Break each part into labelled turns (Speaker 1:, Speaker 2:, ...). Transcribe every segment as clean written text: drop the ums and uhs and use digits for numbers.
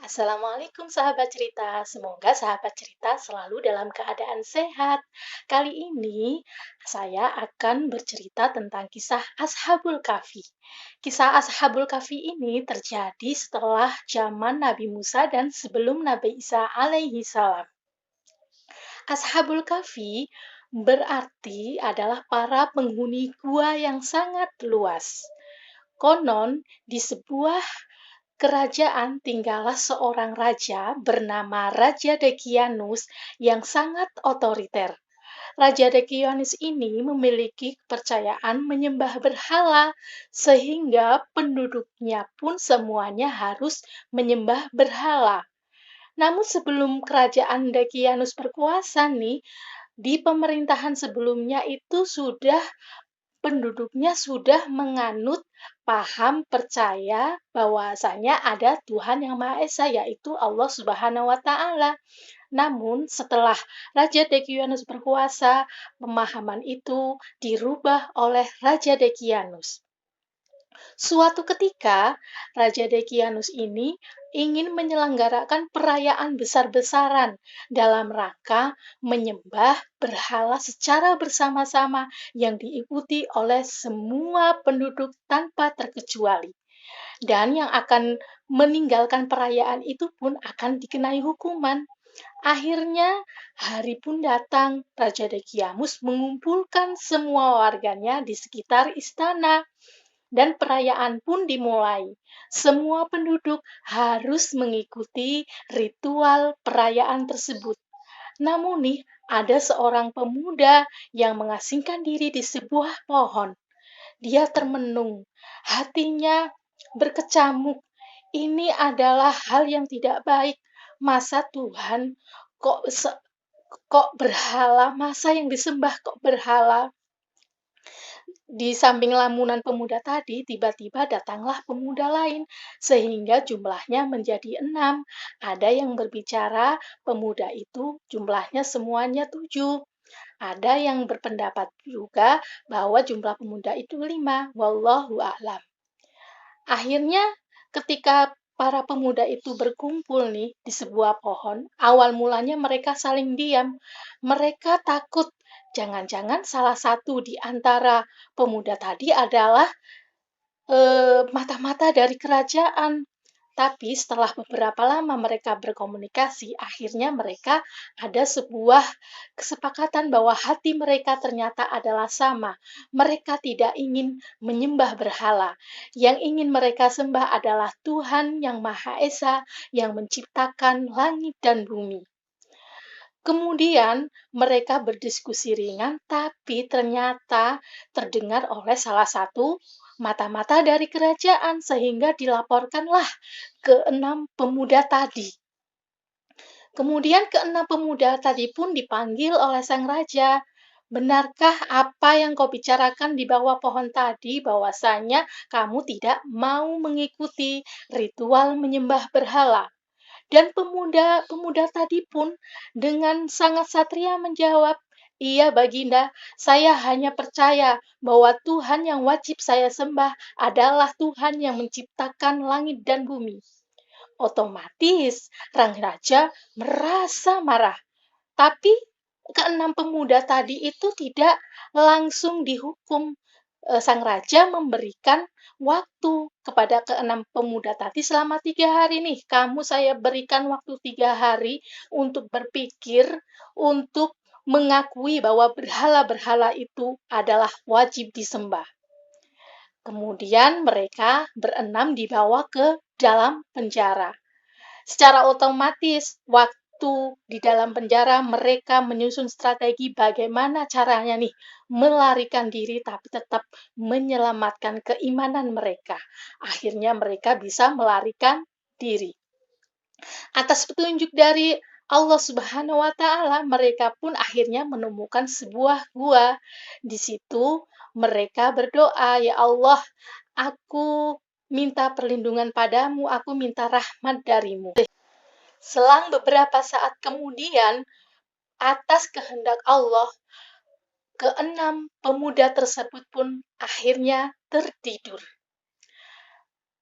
Speaker 1: Assalamualaikum sahabat cerita, semoga sahabat cerita selalu dalam keadaan sehat. Kali ini saya akan bercerita tentang kisah Ashabul Kahfi. Kisah Ashabul Kahfi ini terjadi setelah zaman Nabi Musa dan sebelum Nabi Isa alaihi salam. Ashabul Kahfi berarti adalah para penghuni gua yang sangat luas. Konon, di sebuah kerajaan tinggallah seorang raja bernama Raja Dekianus yang sangat otoriter. Raja Dekianus ini memiliki kepercayaan menyembah berhala, sehingga penduduknya pun semuanya harus menyembah berhala. Namun sebelum kerajaan Dekianus berkuasa nih, di pemerintahan sebelumnya itu penduduknya sudah menganut paham percaya bahwasanya ada Tuhan yang Maha Esa, yaitu Allah Subhanahu wa Ta'ala. Namun, setelah Raja Dekianus berkuasa, pemahaman itu dirubah oleh Raja Dekianus. Suatu ketika, Raja Dekianus ini ingin menyelenggarakan perayaan besar-besaran dalam rangka menyembah berhala secara bersama-sama yang diikuti oleh semua penduduk tanpa terkecuali. Dan yang akan meninggalkan perayaan itu pun akan dikenai hukuman. Akhirnya, hari pun datang. Raja Dekianus mengumpulkan semua warganya di sekitar istana dan perayaan pun dimulai. Semua penduduk harus mengikuti ritual perayaan tersebut. Namun nih, ada seorang pemuda yang mengasingkan diri di sebuah pohon. Dia termenung, hatinya berkecamuk. Ini adalah hal yang tidak baik. Masa Tuhan kok berhala? Masa yang disembah kok berhala? Di samping lamunan pemuda tadi, tiba-tiba datanglah pemuda lain, sehingga jumlahnya menjadi 6. Ada yang berbicara pemuda itu jumlahnya semuanya 7. Ada yang berpendapat juga bahwa jumlah pemuda itu 5. Wallahu a'lam. Akhirnya, ketika para pemuda itu berkumpul nih di sebuah pohon, awal mulanya mereka saling diam. Mereka takut jangan-jangan salah satu di antara pemuda tadi adalah mata-mata dari kerajaan. Tapi setelah beberapa lama mereka berkomunikasi, akhirnya mereka ada sebuah kesepakatan bahwa hati mereka ternyata adalah sama. Mereka tidak ingin menyembah berhala. Yang ingin mereka sembah adalah Tuhan yang Maha Esa, yang menciptakan langit dan bumi. Kemudian mereka berdiskusi ringan, tapi ternyata terdengar oleh salah satu mata-mata dari kerajaan, sehingga dilaporkanlah ke-6 pemuda tadi. Kemudian ke-6 pemuda tadi pun dipanggil oleh sang raja. Benarkah apa yang kau bicarakan di bawah pohon tadi, bahwasanya kamu tidak mau mengikuti ritual menyembah berhala? Dan pemuda-pemuda tadi pun dengan sangat satria menjawab, "Iya, Baginda, saya hanya percaya bahwa Tuhan yang wajib saya sembah adalah Tuhan yang menciptakan langit dan bumi." Otomatis, Sang Raja merasa marah. Tapi ke-6 pemuda tadi itu tidak langsung dihukum. Sang Raja memberikan waktu kepada ke-6 pemuda tadi selama 3 hari nih. Kamu saya berikan waktu 3 hari untuk berpikir, untuk mengakui bahwa berhala-berhala itu adalah wajib disembah. Kemudian mereka berenam dibawa ke dalam penjara. Secara otomatis, waktu di dalam penjara mereka menyusun strategi bagaimana caranya nih melarikan diri tapi tetap menyelamatkan keimanan mereka. Akhirnya mereka bisa melarikan diri. Atas petunjuk dari Allah Subhanahu wa Ta'ala, mereka pun akhirnya menemukan sebuah gua. Di situ mereka berdoa, "Ya Allah, aku minta perlindungan padamu, aku minta rahmat darimu." Selang beberapa saat kemudian, atas kehendak Allah, ke-6 pemuda tersebut pun akhirnya tertidur.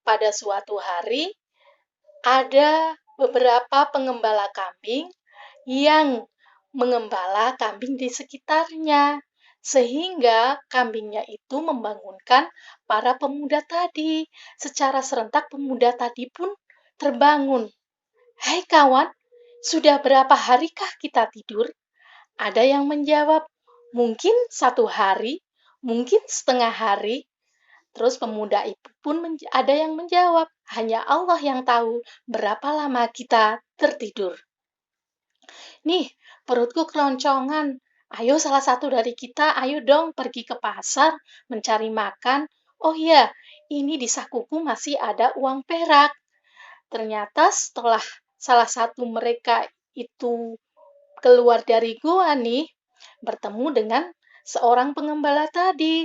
Speaker 1: Pada suatu hari, ada beberapa pengembala kambing yang mengembala kambing di sekitarnya, sehingga kambingnya itu membangunkan para pemuda tadi. Secara serentak, pemuda tadi pun terbangun. "Hai kawan, sudah berapa harikah kita tidur?" Ada yang menjawab, "Mungkin 1 hari, mungkin setengah hari." Terus pemuda itu pun ada yang menjawab, "Hanya Allah yang tahu berapa lama kita tertidur." "Nih, perutku keroncongan. Ayo salah satu dari kita, ayo dong pergi ke pasar mencari makan. Oh iya, ini di sakuku masih ada uang perak." Ternyata setelah salah satu mereka itu keluar dari gua nih, bertemu dengan seorang pengembala tadi.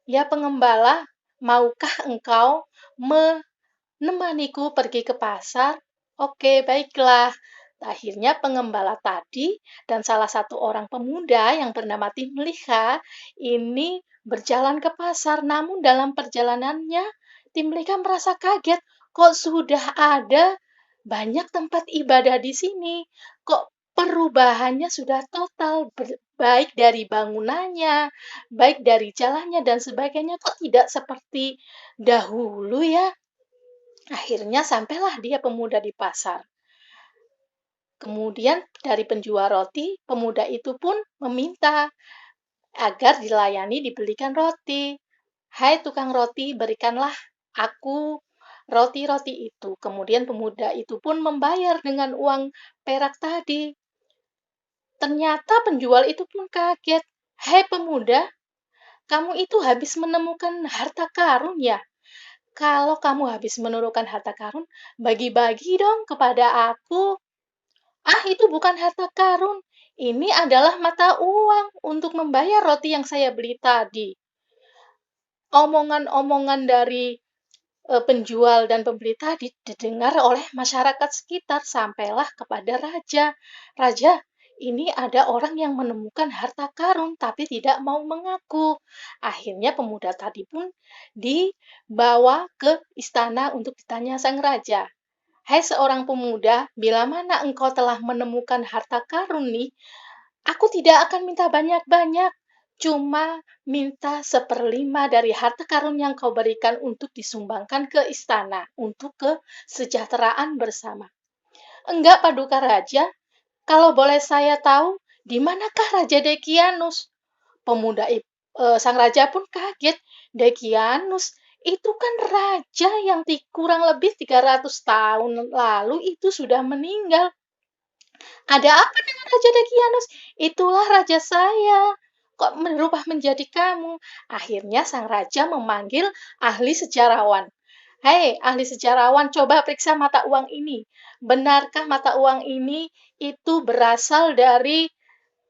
Speaker 1: "Ya pengembala, maukah engkau menemaniku pergi ke pasar?" "Oke, baiklah." Akhirnya pengembala tadi dan salah satu orang pemuda yang bernama Timliha ini berjalan ke pasar. Namun dalam perjalanannya, Timliha merasa kaget. Kok sudah ada banyak tempat ibadah di sini? Kok perubahannya sudah total, baik dari bangunannya, baik dari jalannya dan sebagainya, kok tidak seperti dahulu ya? Akhirnya sampailah dia pemuda di pasar. Kemudian dari penjual roti, pemuda itu pun meminta agar dilayani dibelikan roti. "Hai tukang roti, berikanlah aku roti-roti itu." Kemudian pemuda itu pun membayar dengan uang perak tadi. Ternyata penjual itu pun kaget. "Hai pemuda, kamu itu habis menemukan harta karun ya? Kalau kamu habis menemukan harta karun, bagi-bagi dong kepada aku." "Ah, itu bukan harta karun. Ini adalah mata uang untuk membayar roti yang saya beli tadi." Omongan-omongan dari penjual dan pembeli tadi didengar oleh masyarakat sekitar, sampailah kepada raja. "Raja, ini ada orang yang menemukan harta karun tapi tidak mau mengaku." Akhirnya pemuda tadi pun dibawa ke istana untuk ditanya sang raja. "Hai seorang pemuda, bila mana engkau telah menemukan harta karun nih, aku tidak akan minta banyak-banyak, cuma minta 1/5 dari harta karun yang kau berikan untuk disumbangkan ke istana, untuk kesejahteraan bersama." "Enggak, Paduka Raja, kalau boleh saya tahu, di manakah Raja Dekianus?" Sang raja pun kaget. "Dekianus, itu kan raja yang kurang lebih 300 tahun lalu itu sudah meninggal." "Ada apa dengan Raja Dekianus?" "Itulah raja saya. Kok berubah menjadi kamu?" Akhirnya sang raja memanggil ahli sejarawan. "Hei, ahli sejarawan, coba periksa mata uang ini. Benarkah mata uang ini itu berasal dari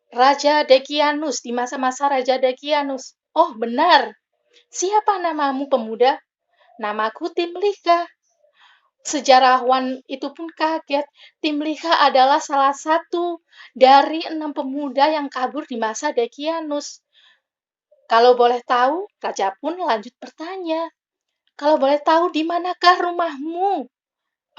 Speaker 1: Raja Dekianus, di masa-masa Raja Dekianus?" "Oh, benar." "Siapa namamu, pemuda?" "Namaku Timlika." Sejarawan itu pun kaget. Timliha adalah salah satu dari 6 pemuda yang kabur di masa Dekianus. "Kalau boleh tahu," raja pun lanjut bertanya, "kalau boleh tahu di manakah rumahmu?"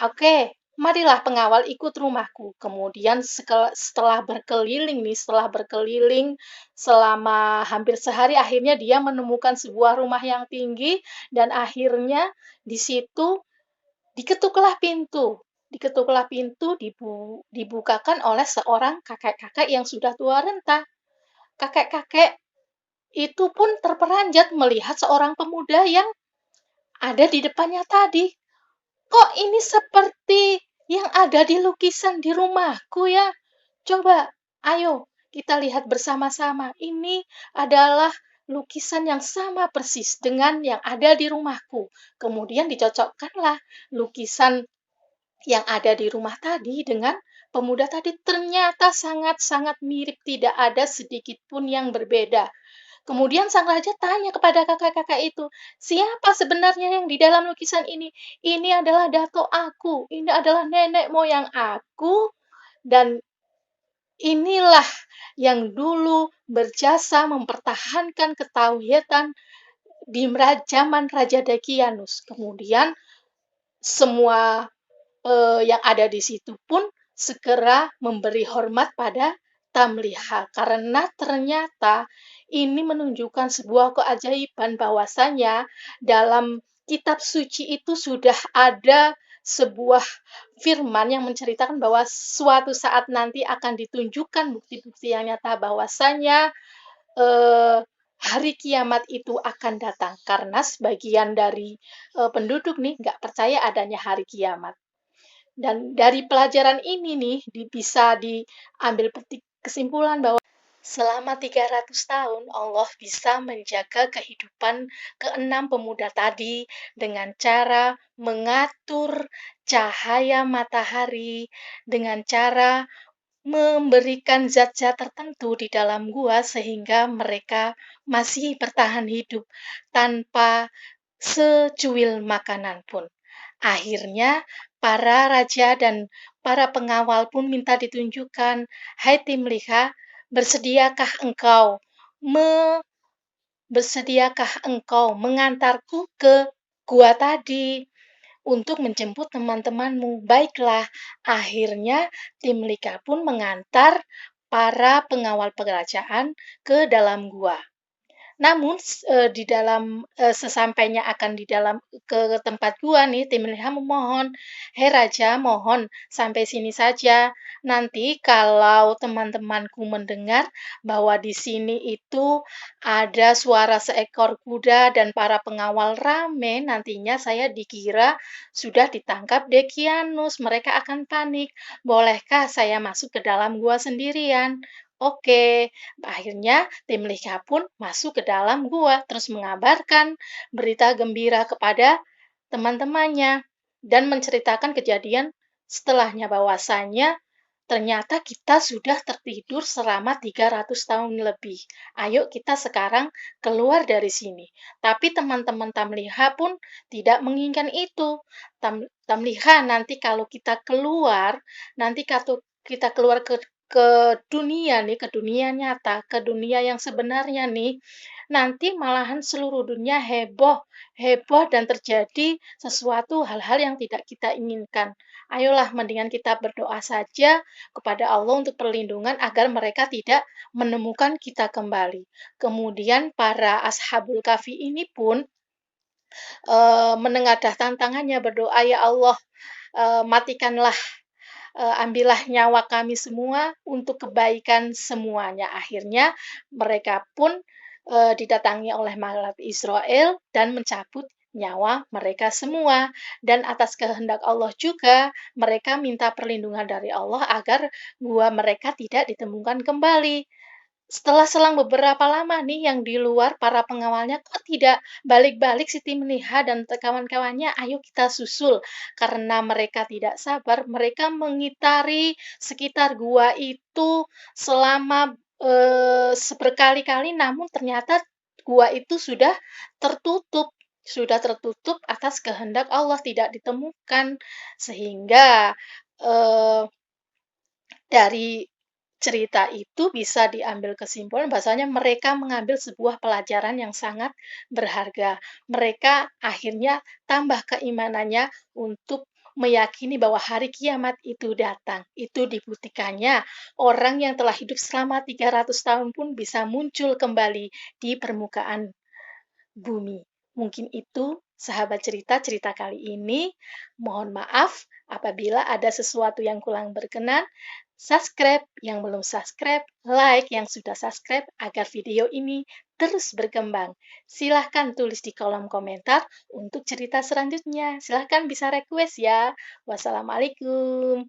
Speaker 1: "Oke, marilah pengawal ikut rumahku." Kemudian setelah berkeliling selama hampir sehari, akhirnya dia menemukan sebuah rumah yang tinggi dan akhirnya di situ diketuklah pintu. Diketuklah pintu, dibukakan oleh seorang kakek-kakek yang sudah tua renta. Kakek-kakek itu pun terperanjat melihat seorang pemuda yang ada di depannya tadi. "Kok ini seperti yang ada di lukisan di rumahku ya? Coba, ayo kita lihat bersama-sama. Ini adalah lukisan yang sama persis dengan yang ada di rumahku." Kemudian dicocokkanlah lukisan yang ada di rumah tadi dengan pemuda tadi. Ternyata sangat-sangat mirip, tidak ada sedikit pun yang berbeda. Kemudian sang raja tanya kepada kakak-kakak itu, "Siapa sebenarnya yang di dalam lukisan ini?" "Ini adalah dato aku, ini adalah nenek moyang aku, dan inilah yang dulu berjasa mempertahankan ketauhidan di zaman Raja Dekianus." Kemudian semua yang ada di situ pun segera memberi hormat pada Tamliha, karena ternyata ini menunjukkan sebuah keajaiban bahwasanya dalam kitab suci itu sudah ada sebuah firman yang menceritakan bahwa suatu saat nanti akan ditunjukkan bukti-bukti yang nyata bahwasanya hari kiamat itu akan datang, karena sebagian dari penduduk nih nggak percaya adanya hari kiamat. Dan dari pelajaran ini nih bisa diambil petik kesimpulan bahwa selama 300 tahun Allah bisa menjaga kehidupan keenam pemuda tadi dengan cara mengatur cahaya matahari, dengan cara memberikan zat-zat tertentu di dalam gua sehingga mereka masih bertahan hidup tanpa secuil makanan pun. Akhirnya, para raja dan para pengawal pun minta ditunjukkan, "Hai tim liha, bersediakah engkau me bersediakah engkau mengantarku ke gua tadi untuk menjemput teman-temanmu?" Baiklah, akhirnya tim Lika pun mengantar para pengawal kerajaan ke dalam gua. Namun di dalam sesampainya akan di dalam ke tempat gua nih, tim Timliha memohon, "Hei Raja, mohon sampai sini saja. Nanti kalau teman-temanku mendengar bahwa di sini itu ada suara seekor kuda dan para pengawal rame, nantinya saya dikira sudah ditangkap Dekianus. Mereka akan panik. Bolehkah saya masuk ke dalam gua sendirian?" Oke. Akhirnya tim Lika pun masuk ke dalam gua, terus mengabarkan berita gembira kepada teman-temannya dan menceritakan kejadian setelahnya bahwasanya ternyata kita sudah tertidur selama 300 tahun lebih. Ayo kita sekarang keluar dari sini. Tapi teman-teman Tamliha pun tidak menginginkan itu. Tamliha nanti kalau kita keluar, nanti kita keluar ke dunia nih, ke dunia nyata, ke dunia yang sebenarnya nih, nanti malahan seluruh dunia heboh, heboh dan terjadi sesuatu hal-hal yang tidak kita inginkan. Ayolah, mendingan kita berdoa saja kepada Allah untuk perlindungan agar mereka tidak menemukan kita kembali. Kemudian para ashabul kahfi ini pun menengadah tantangannya berdoa, "Ya Allah, matikanlah ambillah nyawa kami semua untuk kebaikan semuanya." Akhirnya mereka pun didatangi oleh malaikat Israel dan mencabut nyawa mereka semua. Dan atas kehendak Allah juga, mereka minta perlindungan dari Allah agar gua mereka tidak ditemukan kembali. Setelah selang beberapa lama nih yang di luar para pengawalnya kok tidak balik-balik Siti Meliha dan kawan-kawannya, ayo kita susul. Karena mereka tidak sabar, mereka mengitari sekitar gua itu selama berkali-kali, namun ternyata gua itu sudah tertutup atas kehendak Allah, tidak ditemukan. Sehingga eh, dari cerita itu bisa diambil kesimpulan bahwasanya mereka mengambil sebuah pelajaran yang sangat berharga. Mereka akhirnya tambah keimanannya untuk meyakini bahwa hari kiamat itu datang. Itu dibuktikannya orang yang telah hidup selama 300 tahun pun bisa muncul kembali di permukaan bumi. Mungkin itu sahabat cerita-cerita kali ini. Mohon maaf apabila ada sesuatu yang kurang berkenan. Subscribe yang belum subscribe, like yang sudah subscribe agar video ini terus berkembang. Silahkan tulis di kolom komentar untuk cerita selanjutnya. Silahkan bisa request ya. Wassalamualaikum.